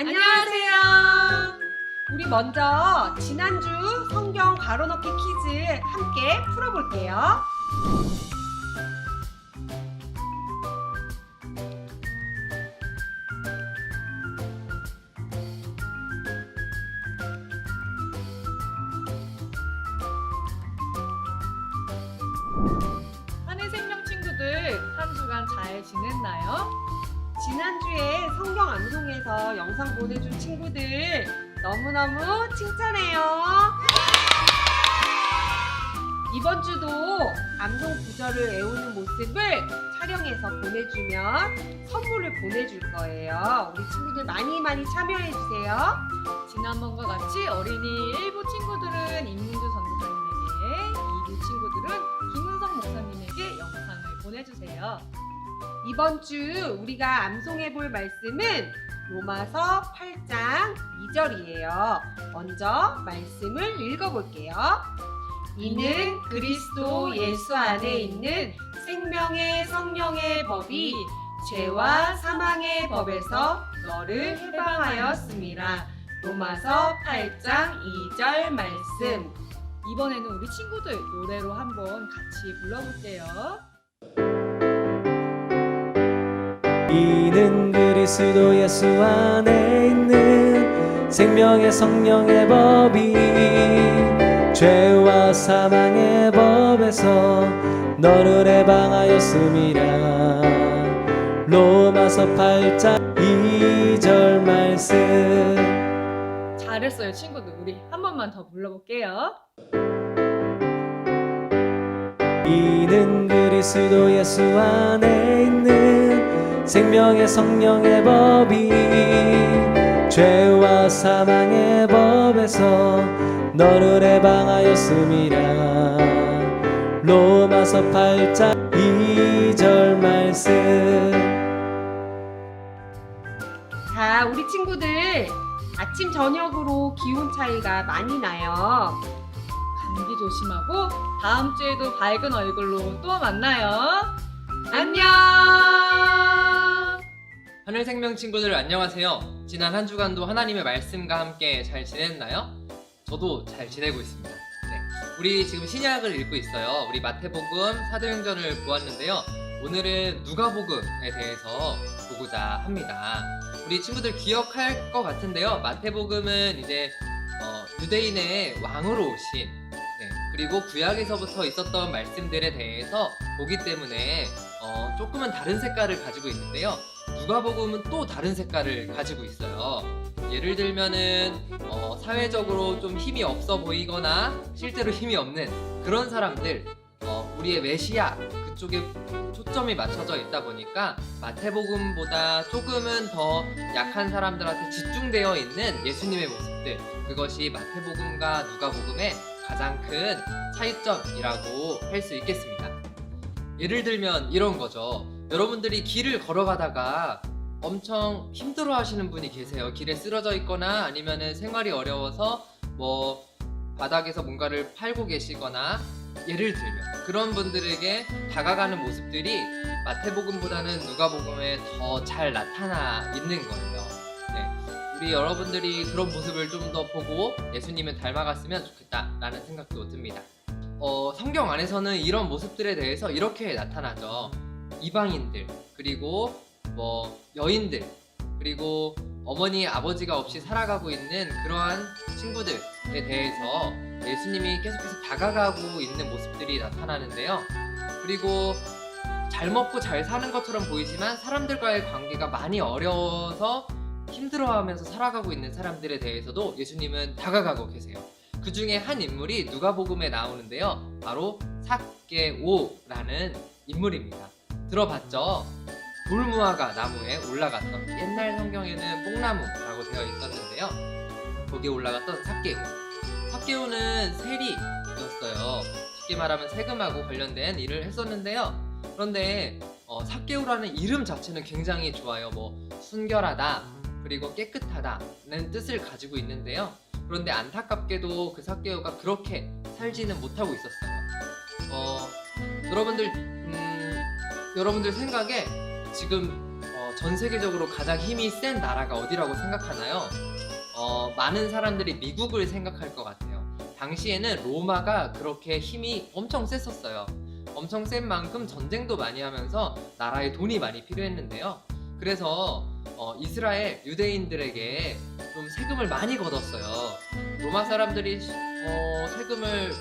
안녕하세요. 우리 먼저 지난주 성경 괄호넣기 퀴즈 함께 풀어볼게요. 한해생명 친구들 한 주간 잘 지냈나요? 지난주에 성경 암송에서 영상 보내준 친구들 너무너무 칭찬해요. 이번 주도 암송 구절을 외우는 모습을 촬영해서 보내주면 선물을 보내줄 거예요. 우리 친구들 많이 참여해주세요. 지난번과 같이 어린이 1부 친구들은 임문주 전도사님에게, 2부 친구들은 김은성 목사님에게 영상을 보내주세요. 이번 주 우리가 암송해 볼 말씀은 로마서 8장 2절이에요. 먼저 말씀을 읽어볼게요. 이는 그리스도 예수 안에 있는 생명의 성령의 법이 죄와 사망의 법에서 너를 해방하였습니다. 로마서 8장 2절 말씀. 이번에는 우리 친구들 노래로 한번 같이 불러볼게요. 이는 그리스도 예수 안에 있는 생명의 성령의 법이 죄와 사망의 법에서 너를 해방하였음이라. 로마서 8장 2절 말씀. 잘했어요 친구들. 우리 한 번만 더 불러볼게요. 이는 그리스도 예수 안에 있는 생명의 성령의 법이 죄와 사망의 법에서 너를 해방하였음이라. 로마서 8장 2절 말씀. 자, 우리 친구들 아침 저녁으로 기온 차이가 많이 나요. 감기 조심하고 다음 주에도 밝은 얼굴로 또 만나요. 안녕. 하늘생명 친구들 안녕하세요. 지난 한 주간도 하나님의 말씀과 함께 잘 지냈나요? 저도 잘 지내고 있습니다. 네, 우리 지금 신약을 읽고 있어요. 우리 마태복음, 사도행전을 보았는데요. 오늘은 누가복음에 대해서 보고자 합니다. 우리 친구들 기억할 것 같은데요. 마태복음은 이제 유대인의 왕으로 오신, 그리고 구약에서부터 있었던 말씀들에 대해서 보기 때문에 조금은 다른 색깔을 가지고 있는데요. 누가복음은 또 다른 색깔을 가지고 있어요. 예를 들면은 사회적으로 좀 힘이 없어 보이거나 실제로 힘이 없는 그런 사람들, 우리의 메시아 그쪽에 초점이 맞춰져 있다 보니까 마태복음보다 조금은 더 약한 사람들한테 집중되어 있는 예수님의 모습들, 그것이 마태복음과 누가복음의 가장 큰 차이점이라고 할 수 있겠습니다. 예를 들면 이런 거죠. 여러분들이 길을 걸어가다가 엄청 힘들어 하시는 분이 계세요. 길에 쓰러져 있거나 아니면은 생활이 어려워서 뭐 바닥에서 뭔가를 팔고 계시거나, 예를 들면 그런 분들에게 다가가는 모습들이 마태복음보다는 누가복음에 더 잘 나타나 있는 거예요. 우리 여러분들이 그런 모습을 좀 더 보고 예수님을 닮아갔으면 좋겠다라는 생각도 듭니다. 성경 안에서는 이런 모습들에 대해서 이렇게 나타나죠. 이방인들, 그리고 뭐 여인들, 그리고 어머니 아버지가 없이 살아가고 있는 그러한 친구들에 대해서 예수님이 계속해서 다가가고 있는 모습들이 나타나는데요. 그리고 잘 먹고 잘 사는 것처럼 보이지만 사람들과의 관계가 많이 어려워서 힘들어하면서 살아가고 있는 사람들에 대해서도 예수님은 다가가고 계세요. 그 중에 한 인물이 누가복음에 나오는데요. 바로 삭개오라는 인물입니다. 들어봤죠? 돌무화과 나무에 올라갔던, 옛날 성경에는 뽕나무라고 되어 있었는데요. 거기에 올라갔던 삭개오. 삭개오는 세리였어요. 쉽게 말하면 세금하고 관련된 일을 했었는데요. 그런데 삭개오라는 이름 자체는 굉장히 좋아요. 뭐 순결하다, 그리고 깨끗하다는 뜻을 가지고 있는데요. 그런데 안타깝게도 그 삭개오가 그렇게 살지는 못하고 있었어요. 여러분들 생각에 지금 전 세계적으로 가장 힘이 센 나라가 어디라고 생각하나요? 많은 사람들이 미국을 생각할 것 같아요. 당시에는 로마가 그렇게 힘이 엄청 셌었어요. 엄청 센 만큼 전쟁도 많이 하면서 나라에 돈이 많이 필요했는데요. 그래서 이스라엘 유대인들에게 좀 세금을 많이 걷었어요. 로마 사람들이 세금을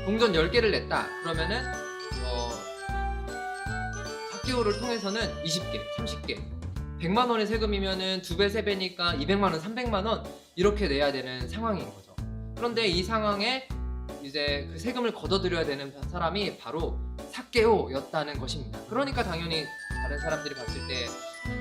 동전 10개를 냈다 그러면은 삭개오를 통해서는 20개, 30개 100만 원의 세금이면은 2배, 3배니까 200만 원, 300만 원 이렇게 내야 되는 상황인 거죠. 그런데 이 상황에 이제 그 세금을 걷어들여야 되는 사람이 바로 삭개오였다는 것입니다. 그러니까 당연히 다른 사람들이 봤을 때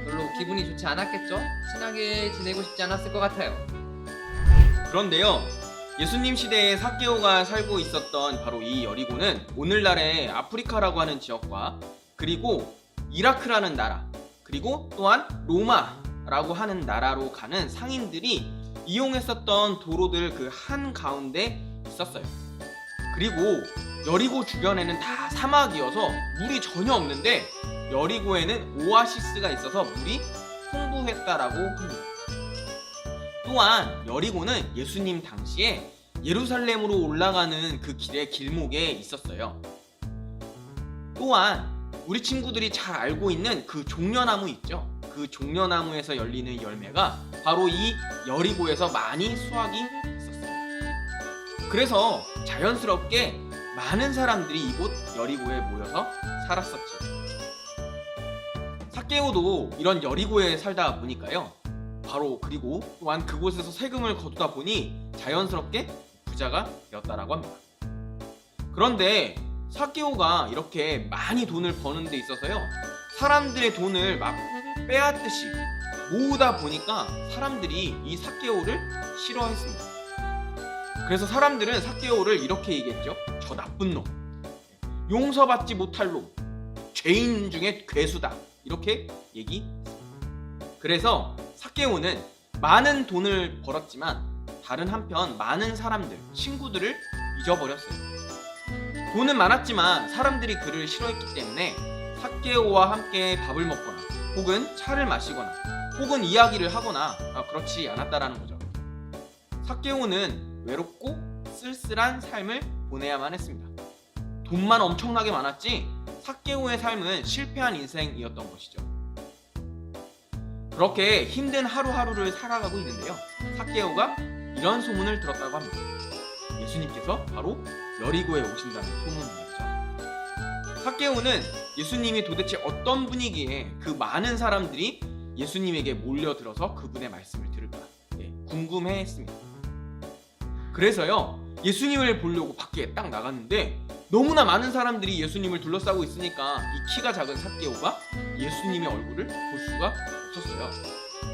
별로 기분이 좋지 않았겠죠? 친하게 지내고 싶지 않았을 것 같아요. 그런데요, 예수님 시대에 삭개오가 살고 있었던 바로 이 여리고는 오늘날의 아프리카라고 하는 지역과 그리고 이라크라는 나라, 그리고 또한 로마라고 하는 나라로 가는 상인들이 이용했었던 도로들 그 한가운데 있었어요. 그리고 여리고 주변에는 다 사막이어서 물이 전혀 없는데 여리고에는 오아시스가 있어서 물이 풍부했다라고 합니다. 또한 여리고는 예수님 당시에 예루살렘으로 올라가는 그 길의 길목에 있었어요. 또한 우리 친구들이 잘 알고 있는 그 종려나무 있죠? 그 종려나무에서 열리는 열매가 바로 이 여리고에서 많이 수확이 있었어요. 그래서 자연스럽게 많은 사람들이 이곳 여리고에 모여서 살았었죠. 삭개오도 이런 여리고에 살다 보니까요, 바로 그리고 또한 그곳에서 세금을 거두다 보니 자연스럽게 부자가 되었다라고 합니다. 그런데 삭개오가 이렇게 많이 돈을 버는 데 있어서요, 사람들의 돈을 막 빼앗듯이 모으다 보니까 사람들이 이 삭개오를 싫어했습니다. 그래서 사람들은 삭개오를 이렇게 얘기했죠. 저 나쁜 놈, 용서받지 못할 놈, 죄인 중에 괴수다, 이렇게 얘기했습니다. 그래서 삭개오는 많은 돈을 벌었지만 다른 한편 많은 사람들, 친구들을 잊어버렸어요. 돈은 많았지만 사람들이 그를 싫어했기 때문에 삭개오와 함께 밥을 먹거나 혹은 차를 마시거나 혹은 이야기를 하거나 그렇지 않았다라는 거죠. 삭개오는 외롭고 쓸쓸한 삶을 보내야만 했습니다. 돈만 엄청나게 많았지 삭개오의 삶은 실패한 인생이었던 것이죠. 그렇게 힘든 하루하루를 살아가고 있는데요, 삭개오가 이런 소문을 들었다고 합니다. 예수님께서 바로 여리고에 오신다는 소문이었죠. 삭개오는 예수님이 도대체 어떤 분이기에 그 많은 사람들이 예수님에게 몰려들어서 그분의 말씀을 들을까 궁금해했습니다. 그래서요, 예수님을 보려고 밖에 딱 나갔는데 너무나 많은 사람들이 예수님을 둘러싸고 있으니까 이 키가 작은 삭개오가 예수님의 얼굴을 볼 수가 없었어요.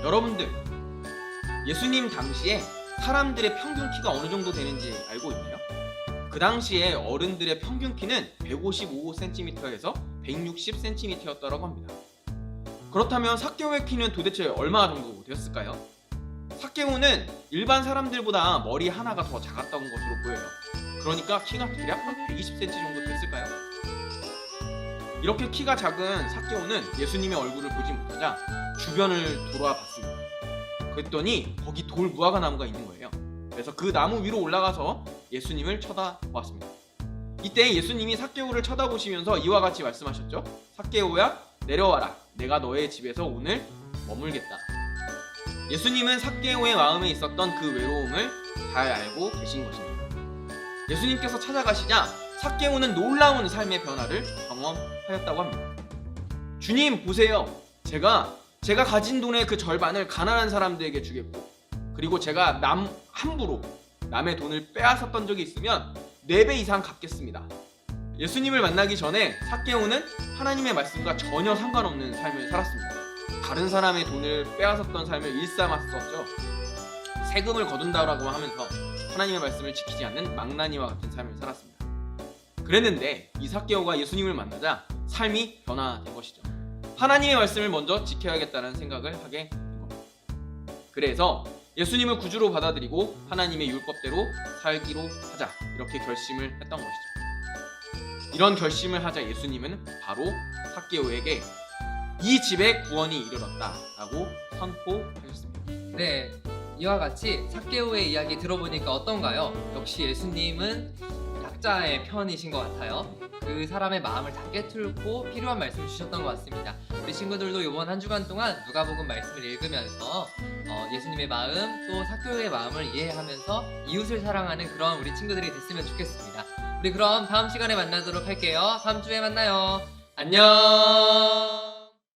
여러분들, 예수님 당시에 사람들의 평균 키가 어느 정도 되는지 알고 있나요? 그 당시에 어른들의 평균 키는 155cm에서 160cm였다고 합니다. 그렇다면 삭개오의 키는 도대체 얼마 정도 되었을까요? 삭개오는 일반 사람들보다 머리 하나가 더 작았던 것으로 보여요. 그러니까 키가 대략 한 120cm 정도 됐을까요? 이렇게 키가 작은 삭개오는 예수님의 얼굴을 보지 못하자 주변을 돌아봤습니다. 그랬더니 거기 돌 무화과 나무가 있는 거예요. 그래서 그 나무 위로 올라가서 예수님을 쳐다보았습니다. 이때 예수님이 삭개오를 쳐다보시면서 이와 같이 말씀하셨죠. 삭개오야, 내려와라. 내가 너의 집에서 오늘 머물겠다. 예수님은 삭개오의 마음에 있었던 그 외로움을 잘 알고 계신 것입니다. 예수님께서 찾아가시자 삭개오는 놀라운 삶의 변화를 경험하였다고 합니다. 주님 보세요. 제가 가진 돈의 그 절반을 가난한 사람들에게 주겠고, 그리고 제가 함부로 남의 돈을 빼앗았던 적이 있으면 4배 이상 갚겠습니다. 예수님을 만나기 전에 삭개오는 하나님의 말씀과 전혀 상관없는 삶을 살았습니다. 다른 사람의 돈을 빼앗았던 삶을 일삼았었죠. 세금을 거둔다라고 하면서 하나님의 말씀을 지키지 않는 망나니와 같은 삶을 살았습니다. 그랬는데 이 삭개오가 예수님을 만나자 삶이 변화된 것이죠. 하나님의 말씀을 먼저 지켜야겠다는 생각을 하게 된 겁니다. 그래서 예수님을 구주로 받아들이고 하나님의 율법대로 살기로 하자, 이렇게 결심을 했던 것이죠. 이런 결심을 하자 예수님은 바로 삭개오에게 이 집에 구원이 이르렀다라고 선포하셨습니다. 네, 이와 같이 삭개오의 이야기 들어보니까 어떤가요? 역시 예수님은 약자의 편이신 것 같아요. 그 사람의 마음을 다 꿰뚫고 필요한 말씀을 주셨던 것 같습니다. 우리 친구들도 이번 한 주간 동안 누가복음 말씀을 읽으면서 예수님의 마음 또 삭개오의 마음을 이해하면서 이웃을 사랑하는 그런 우리 친구들이 됐으면 좋겠습니다. 우리 그럼 다음 시간에 만나도록 할게요. 다음 주에 만나요. 안녕.